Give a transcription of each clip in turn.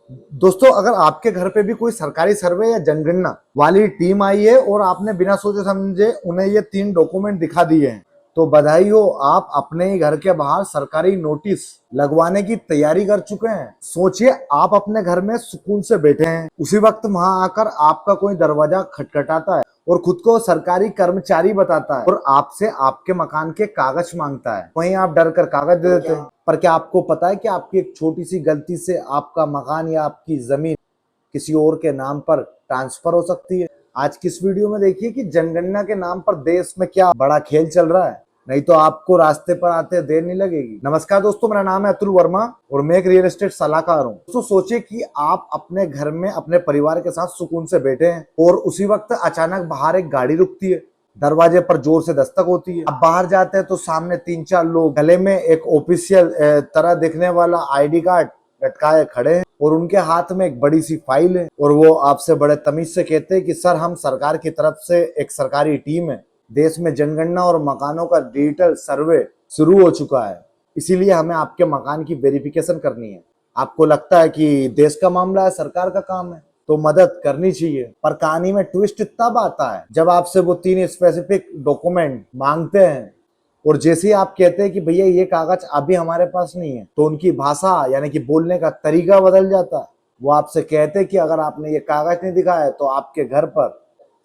दोस्तों, अगर आपके घर पे भी कोई सरकारी सर्वे या जनगणना वाली टीम आई है और आपने बिना सोचे समझे उन्हें ये 3 डॉक्यूमेंट दिखा दिए हैं, तो बधाई हो, आप अपने ही घर के बाहर सरकारी नोटिस लगवाने की तैयारी कर चुके हैं। सोचिए, आप अपने घर में सुकून से बैठे हैं, उसी वक्त वहां आकर आपका कोई दरवाजा खटखटाता है और खुद को सरकारी कर्मचारी बताता है और आपसे आपके मकान के कागज मांगता है। वहीं आप डर कर कागज दे देते हैं। पर क्या आपको पता है कि आपकी एक छोटी सी गलती से आपका मकान या आपकी जमीन किसी और के नाम पर ट्रांसफर हो सकती है? आज की इस वीडियो में देखिए कि जनगणना के नाम पर देश में क्या बड़ा खेल चल रहा है, नहीं तो आपको रास्ते पर आते देर नहीं लगेगी। नमस्कार दोस्तों, मेरा नाम है अतुल वर्मा और मैं एक रियल एस्टेट सलाहकार हूँ। दोस्तों, सोचिए कि आप अपने घर में अपने परिवार के साथ सुकून से बैठे हैं और उसी वक्त अचानक बाहर एक गाड़ी रुकती है, दरवाजे पर जोर से दस्तक होती है। आप बाहर जाते हैं तो सामने 3-4 लोग गले में एक ऑफिशियल तरह दिखने वाला आईडी कार्ड लटकाए खड़े हैं और उनके हाथ में एक बड़ी सी फाइल है और वो आपसे बड़े तमीज से कहते हैं कि सर, हम सरकार की तरफ से एक सरकारी टीम है, देश में जनगणना और मकानों का डिजिटल सर्वे शुरू हो चुका है, इसीलिए हमें आपके मकान की वेरिफिकेशन करनी है। आपको लगता है कि देश का मामला है, सरकार का काम है, तो मदद करनी चाहिए। पर कहानी में ट्विस्ट तब आता है जब आपसे वो 3 स्पेसिफिक डॉक्यूमेंट मांगते हैं और जैसे ही आप कहते हैं कि भैया ये कागज अभी हमारे पास नहीं है, तो उनकी भाषा यानी कि बोलने का तरीका बदल जाता है। वो आपसे कहते हैं कि अगर आपने ये कागज नहीं दिखाया तो आपके घर पर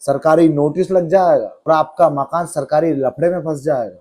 सरकारी नोटिस लग जाएगा और आपका मकान सरकारी लफड़े में फंस जाएगा।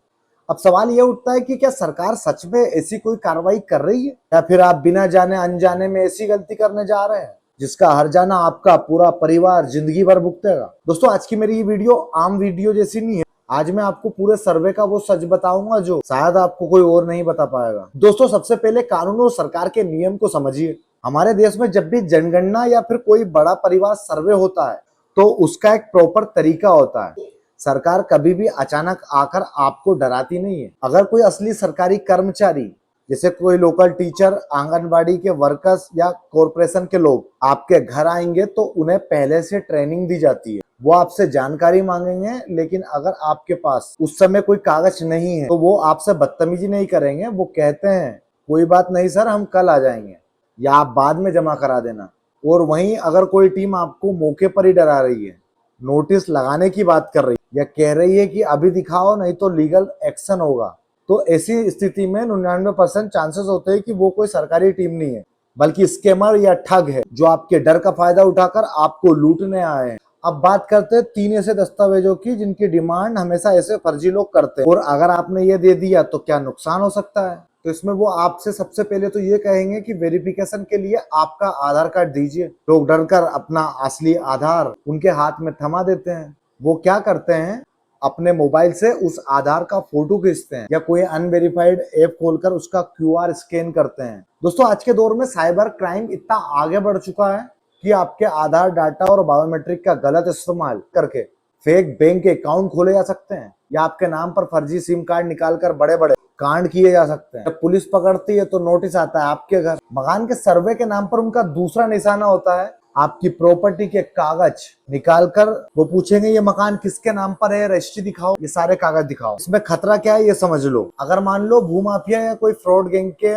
अब सवाल ये उठता है कि क्या सरकार सच में ऐसी कोई कार्रवाई कर रही है या फिर आप बिना जाने अनजाने में ऐसी गलती करने जा रहे हैं जिसका हर्जाना आपका पूरा परिवार जिंदगी भर भुगतेगा। दोस्तों, आज की मेरी ये वीडियो आम वीडियो जैसी नहीं है। आज मैं आपको पूरे सर्वे का वो सच बताऊंगा जो शायद आपको कोई और नहीं बता पाएगा। दोस्तों, सबसे पहले कानून और सरकार के नियम को समझिए। हमारे देश में जब भी जनगणना या फिर कोई बड़ा परिवार सर्वे होता है तो उसका एक प्रॉपर तरीका होता है। सरकार कभी भी अचानक आकर आपको डराती नहीं है। अगर कोई असली सरकारी कर्मचारी जैसे कोई लोकल टीचर, आंगनबाड़ी के वर्कर्स या कॉरपोरेशन के लोग आपके घर आएंगे तो उन्हें पहले से ट्रेनिंग दी जाती है। वो आपसे जानकारी मांगेंगे, लेकिन अगर आपके पास उस समय कोई कागज नहीं है तो वो आपसे बदतमीजी नहीं करेंगे। वो कहते हैं कोई बात नहीं सर, हम कल आ जाएंगे या आप बाद में जमा करा देना। और वहीं अगर कोई टीम आपको मौके पर ही डरा रही है, नोटिस लगाने की बात कर रही है या कह रही है कि अभी दिखाओ नहीं तो लीगल एक्शन होगा, तो ऐसी स्थिति में 99% चांसेस होते हैं कि वो कोई सरकारी टीम नहीं है, बल्कि स्कैमर या ठग है जो आपके डर का फायदा उठाकर आपको लूटने आए हैं। अब बात करते हैं 3 ऐसे दस्तावेजों की जिनकी डिमांड हमेशा ऐसे फर्जी लोग करते हैं और अगर आपने ये दे दिया तो क्या नुकसान हो सकता है। तो इसमें वो आपसे सबसे पहले तो ये कहेंगे कि वेरिफिकेशन के लिए आपका आधार कार्ड दीजिए। लोग डरकर अपना असली आधार उनके हाथ में थमा देते हैं। वो क्या करते हैं, अपने मोबाइल से उस आधार का फोटो खींचते हैं या कोई अनवेरिफाइड ऐप खोलकर उसका क्यूआर स्कैन करते हैं। दोस्तों, आज के दौर में साइबर क्राइम इतना आगे बढ़ चुका है कि आपके आधार डाटा और बायोमेट्रिक का गलत इस्तेमाल करके फेक बैंक अकाउंट खोले जा सकते हैं या आपके नाम पर फर्जी सिम कार्ड निकालकर बड़े बड़े कांड किए जा सकते हैं। जब पुलिस पकड़ती है तो नोटिस आता है आपके घर। मकान के सर्वे के नाम पर उनका दूसरा निशाना होता है आपकी प्रॉपर्टी के कागज निकालकर। वो पूछेंगे ये मकान किसके नाम पर है, रजिस्ट्री दिखाओ, ये सारे कागज दिखाओ। इसमें खतरा क्या है ये समझ लो। अगर मान लो भूमाफिया या कोई फ्रॉड गैंग के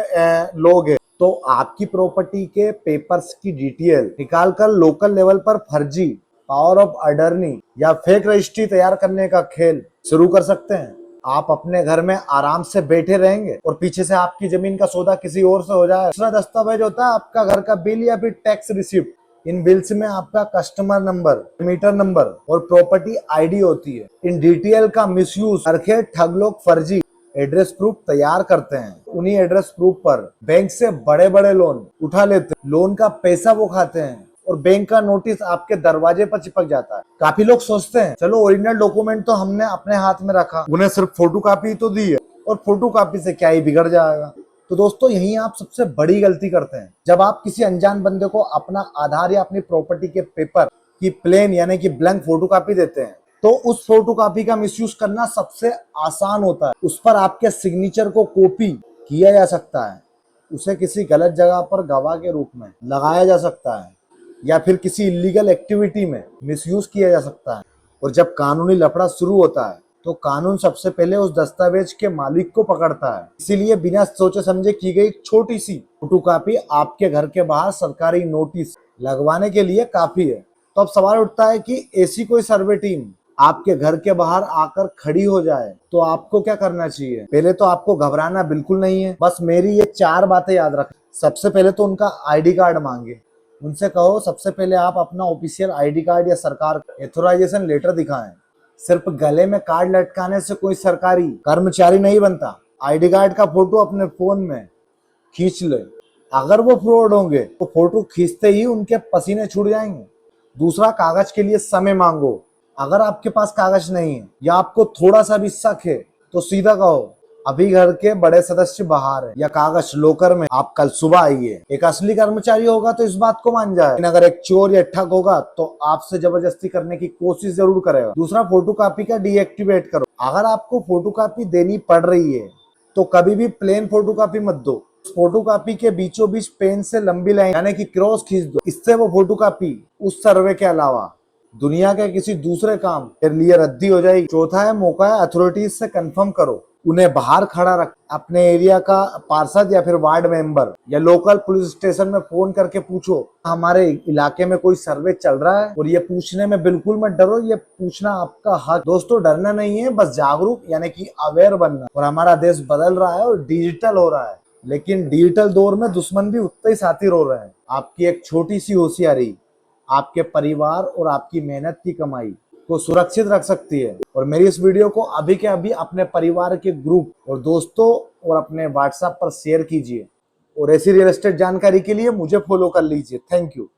लोग हैं तो आपकी प्रॉपर्टी के पेपर्स की डिटेल निकालकर लोकल लेवल पर फर्जी पावर ऑफ अटर्नी या फेक रजिस्ट्री तैयार करने का खेल शुरू कर सकते हैं। आप अपने घर में आराम से बैठे रहेंगे और पीछे से आपकी जमीन का सौदा किसी और से हो जाए। दूसरा दस्तावेज होता है आपका घर का बिल या फिर टैक्स रिसिप्ट। इन बिल्स में आपका कस्टमर नंबर, मीटर नंबर और प्रॉपर्टी आईडी होती है। इन डिटेल का मिसयूज करके ठग लोग फर्जी एड्रेस प्रूफ तैयार करते हैं। उन्हीं एड्रेस प्रूफ पर बैंक से बड़े बड़े लोन उठा लेते हैं। लोन का पैसा वो खाते हैं और बैंक का नोटिस आपके दरवाजे पर चिपक जाता है। काफी लोग सोचते हैं चलो ओरिजिनल डॉक्यूमेंट तो हमने अपने हाथ में रखा, उन्हें सिर्फ फोटो कॉपी तो दी है और फोटो कॉपी से क्या ही बिगड़ जाएगा। तो दोस्तों, यही आप सबसे बड़ी गलती करते हैं। जब आप किसी अनजान बंदे को अपना आधार या अपनी प्रॉपर्टी के पेपर की प्लेन यानी कि ब्लैंक फोटो कॉपी देते हैं तो उस फोटो कॉपी का मिसयूज करना सबसे आसान होता है। उस पर आपके सिग्नेचर को कॉपी किया जा सकता है, उसे किसी गलत जगह पर गवाह के रूप में लगाया जा सकता है या फिर किसी इलीगल एक्टिविटी में मिसयूज किया जा सकता है। और जब कानूनी लफड़ा शुरू होता है तो कानून सबसे पहले उस दस्तावेज के मालिक को पकड़ता है। इसीलिए बिना सोचे समझे की गई छोटी सी फोटोकॉपी आपके घर के बाहर सरकारी नोटिस लगवाने के लिए काफी है। तो अब सवाल उठता है कि ऐसी कोई सर्वे टीम आपके घर के बाहर आकर खड़ी हो जाए तो आपको क्या करना चाहिए। पहले तो आपको घबराना बिल्कुल नहीं है, बस मेरी ये 4 बातें याद रखें। सबसे पहले तो उनका आईडी कार्ड मांगे, उनसे कहो सबसे पहले आप अपना ऑफिशियल आईडी कार्ड या सरकार एथोराइजेशन लेटर दिखाएं। सिर्फ गले में कार्ड लटकाने से कोई सरकारी कर्मचारी नहीं बनता। आईडी कार्ड का फोटो अपने फोन में खींच ले। अगर वो फ्रॉड होंगे तो फोटो खींचते ही उनके पसीने छूट जाएंगे। दूसरा, कागज के लिए समय मांगो। अगर आपके पास कागज नहीं है या आपको थोड़ा सा भी शक है तो सीधा कहो अभी घर के बड़े सदस्य बाहर है या कागज लोकर में, आप कल सुबह आइए। एक असली कर्मचारी होगा तो इस बात को मान जाए, लेकिन अगर एक चोर या ठग होगा तो आपसे जबरदस्ती करने की कोशिश जरूर करेगा। दूसरा, फोटोकॉपी का डीएक्टिवेट करो। अगर आपको फोटोकॉपी देनी पड़ रही है तो कभी भी प्लेन फोटोकॉपी मत दो। फोटोकॉपी के बीचों बीच पेन से लंबी लाइन यानी कि क्रॉस खींच दो। इससे वो फोटोकॉपी उस सर्वे के अलावा दुनिया के किसी दूसरे काम के लिए रद्दी हो जाएगी। चौथा है, मौका है अथॉरिटीज से कंफर्म करो। उन्हें बाहर खड़ा रख, अपने एरिया का पार्षद या फिर वार्ड मेंबर या लोकल पुलिस स्टेशन में फोन करके पूछो हमारे इलाके में कोई सर्वे चल रहा है। और ये पूछने में बिल्कुल मत डरो, ये पूछना आपका हक। दोस्तों, डरना नहीं है, बस जागरूक यानी कि अवेयर बनना। और हमारा देश बदल रहा है और डिजिटल हो रहा है, लेकिन डिजिटल दौर में दुश्मन भी उतने ही साथी रो रहे हैं। आपकी एक छोटी सी होशियारी आपके परिवार और आपकी मेहनत की कमाई को सुरक्षित रख सकती है। और मेरी इस वीडियो को अभी के अभी अपने परिवार के ग्रुप और दोस्तों और अपने व्हाट्सएप पर शेयर कीजिए। और ऐसी रियल एस्टेट जानकारी के लिए मुझे फॉलो कर लीजिए। Thank you.